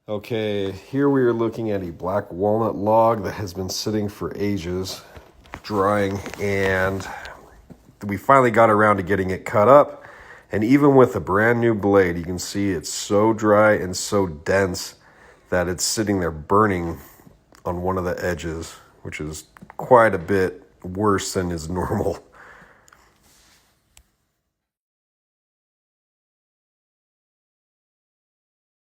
Okay, here we are looking at a black walnut log that has been sitting for ages, drying, and we finally got around to getting it cut up. And even with a brand new blade, you can see it's so dry and so dense that it's sitting there burning on one of the edges, which is quite a bit worse than is normal.